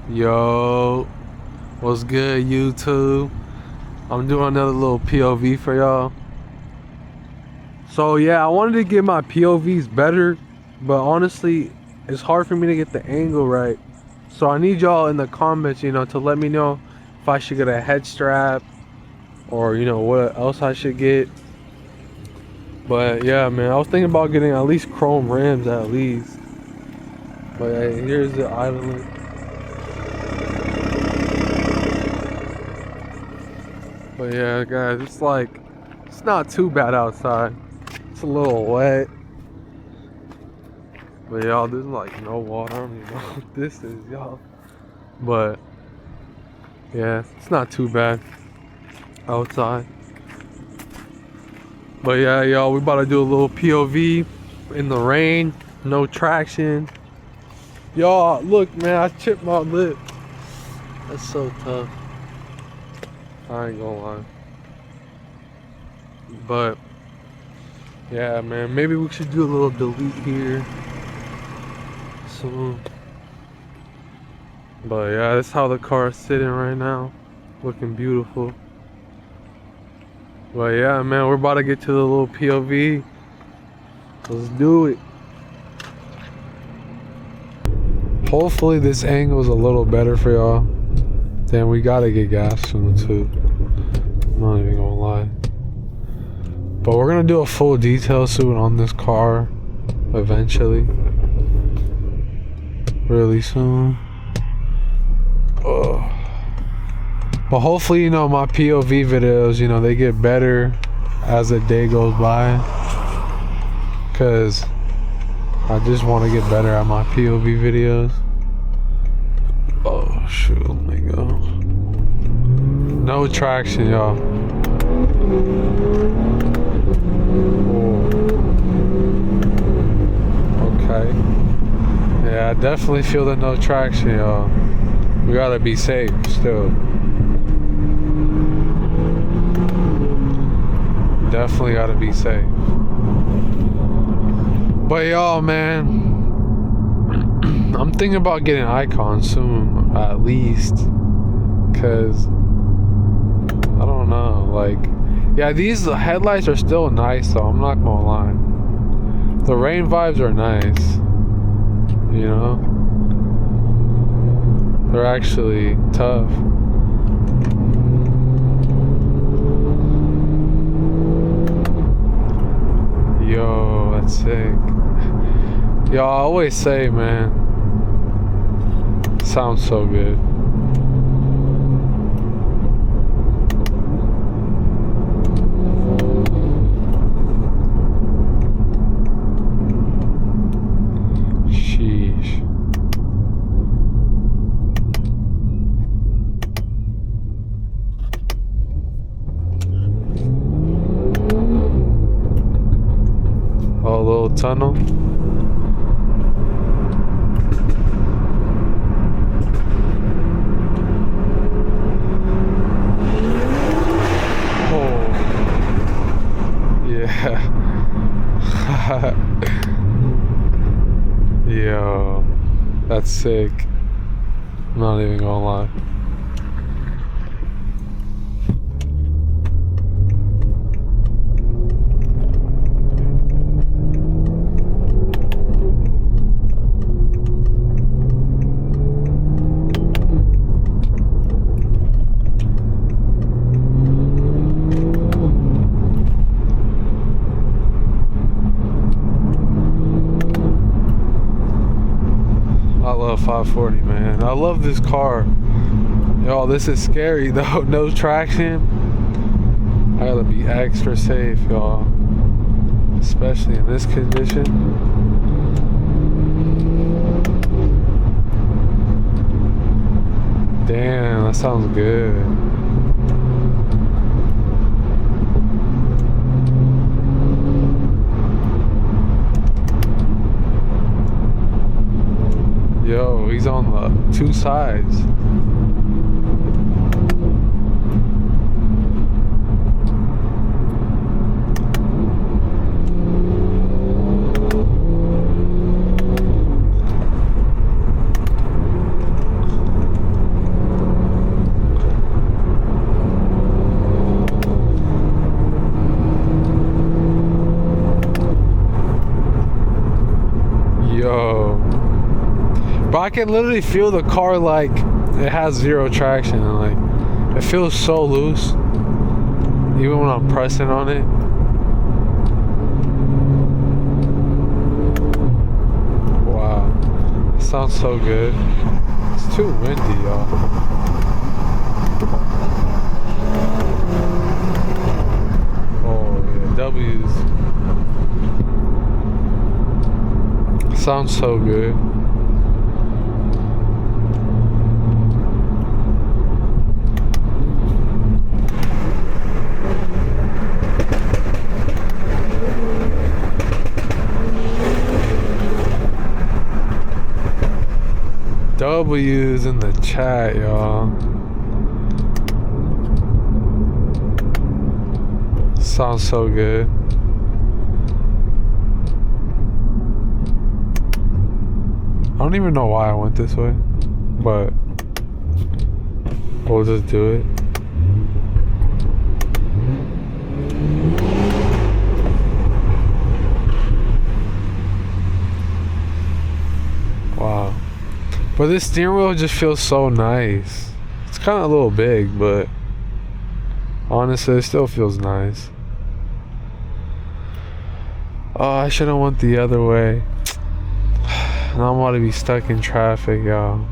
Yo, what's good, YouTube? I'm doing another little POV for y'all. So yeah, I wanted to get my POVs better, but honestly, it's hard for me to get the angle right. So I need y'all in the comments, to let me know if I should get a head strap or, what else I should get. But yeah, man, I was thinking about getting at least chrome rims at least. But hey, here's the island. But yeah, guys, it's not too bad outside. It's a little wet. But y'all, there's like no water. I don't even know what this is, y'all. But yeah, it's not too bad outside. But yeah, y'all, we about to do a little POV in the rain. No traction. Y'all, look, man, I chipped my lip. That's so tough. I ain't gonna lie. But yeah, man, maybe we should do a little delete here. So, but yeah, that's how the car is sitting right now. Looking beautiful. But yeah, man, we're about to get to the little POV. Let's do it. Hopefully this angle is a little better for y'all. Damn, we gotta get gas soon too. I'm not even gonna lie. But we're gonna do a full detail soon on this car eventually. Really soon. But hopefully, my POV videos, they get better as the day goes by. Cause I just want to get better at my POV videos. Oh shoot, let me go. No traction, y'all. Okay. Yeah, I definitely feel the no traction, y'all. We gotta be safe still. Definitely gotta be safe. But y'all, man, I'm thinking about getting Icon soon, at least. Cause I don't know, yeah, these headlights are still nice though, I'm not gonna lie. The rain vibes are nice. They're actually tough. Yo, that's sick. Yo, I always say, man, sounds so good. Sheesh. Oh, a little tunnel. Yo, that's sick. I'm not even gonna lie. I love 540, man. I love this car. Y'all, this is scary though. No traction. I gotta be extra safe, y'all. Especially in this condition. Damn, that sounds good. Yo, he's on the two sides. But I can literally feel the car like it has zero traction, and like it feels so loose even when I'm pressing on it. Wow, it sounds so good. It's too windy, y'all. Oh yeah, W's. Sounds so good. W's in the chat, y'all. Sounds so good. I don't even know why I went this way, but we'll just do it. Wow. But this steering wheel just feels so nice. It's kind of a little big, but honestly, it still feels nice. Oh, I should have went the other way. Now I'm about to be stuck in traffic, y'all.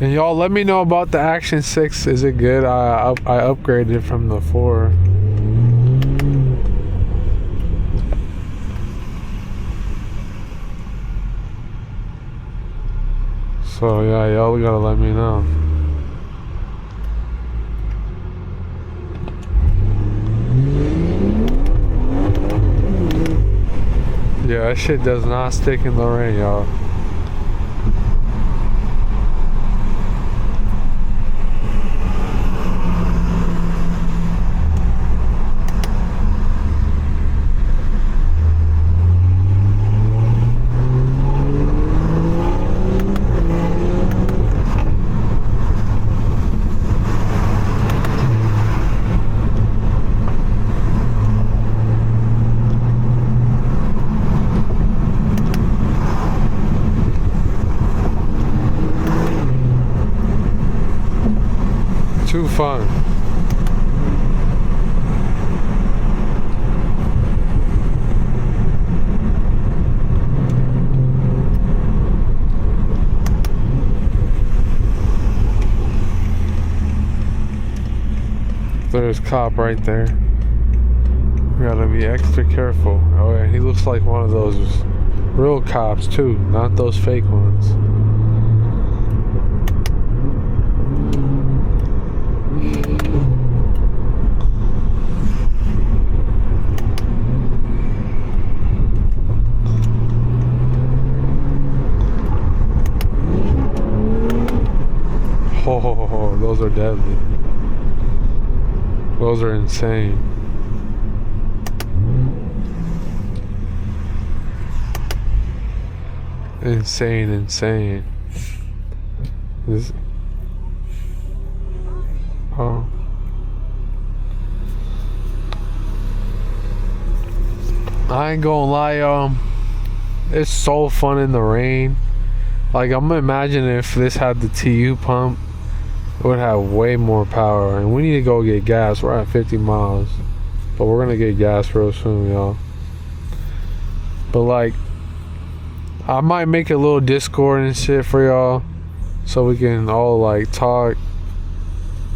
And y'all, let me know about the Action 6. Is it good? I upgraded from the 4. So yeah, y'all gotta let me know. Yeah, that shit does not stick in the rain, y'all. Too fun. There's cop right there. We gotta be extra careful. Oh yeah, he looks like one of those real cops too, not those fake ones. Oh, those are deadly. Those are insane. Insane. This. Oh. I ain't gonna lie, y'all. It's so fun in the rain. Like, I'm gonna imagine if this had the TU pump, it would have way more power. And we need to go get gas. We're at 50 miles. But we're gonna get gas real soon, y'all. But like, I might make a little Discord and shit for y'all, so we can all like talk.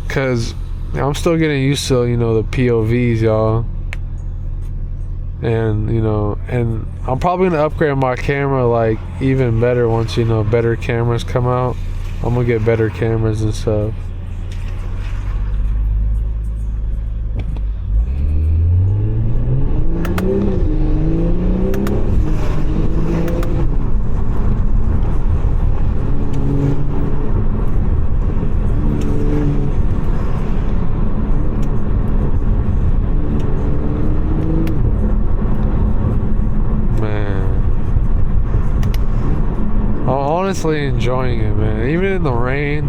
Cause I'm still getting used to, you know, the POVs, y'all. And, you know, and I'm probably gonna upgrade my camera like even better once, you know, better cameras come out. I'm gonna get better cameras and stuff. honestly enjoying it, man. Even in the rain,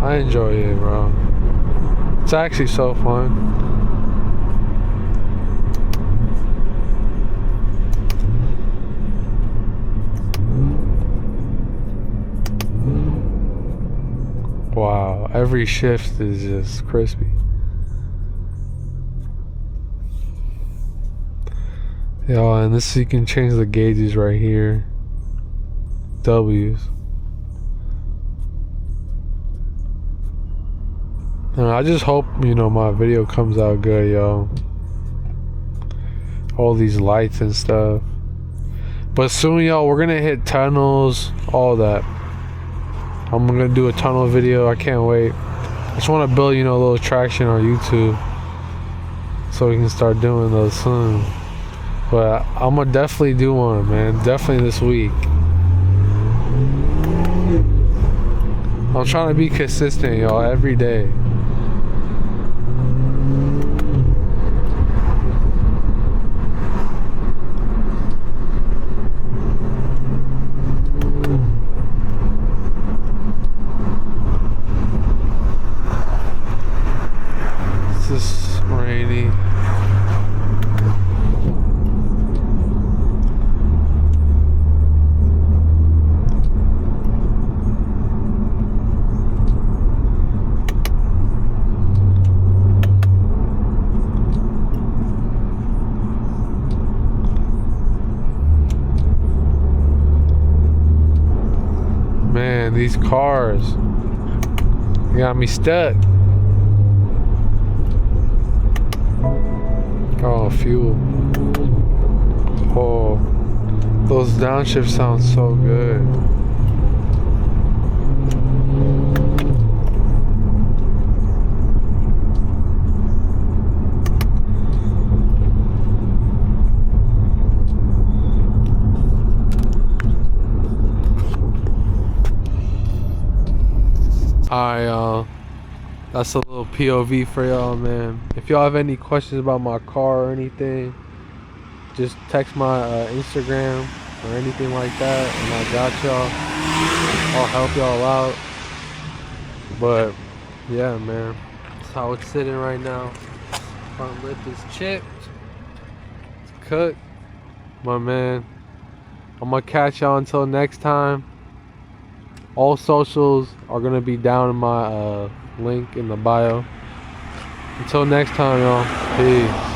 I enjoy it, bro. It's actually so fun. Wow, every shift is just crispy. Yo, and this, you can change the gauges right here. W's. And I just hope, you know, my video comes out good, yo. All these lights and stuff. But soon, y'all, we're gonna hit tunnels, all that. I'm gonna do a tunnel video. I can't wait. I just want to build, you know, a little traction on YouTube, so we can start doing those soon. But I'm gonna definitely do one, man. Definitely this week. I'm trying to be consistent, y'all, every day. It's just rainy. Man, these cars got me stuck. Oh, fuel. Oh, those downshifts sound so good. Alright, y'all. That's a little POV for y'all, man. If y'all have any questions about my car or anything, just text my Instagram or anything like that, and I got y'all. I'll help y'all out. But yeah, man, that's how it's sitting right now. Front lip is chipped. It's cooked. But man, I'm gonna catch y'all until next time. All socials are gonna be down in my link in the bio. Until next time, y'all. Peace.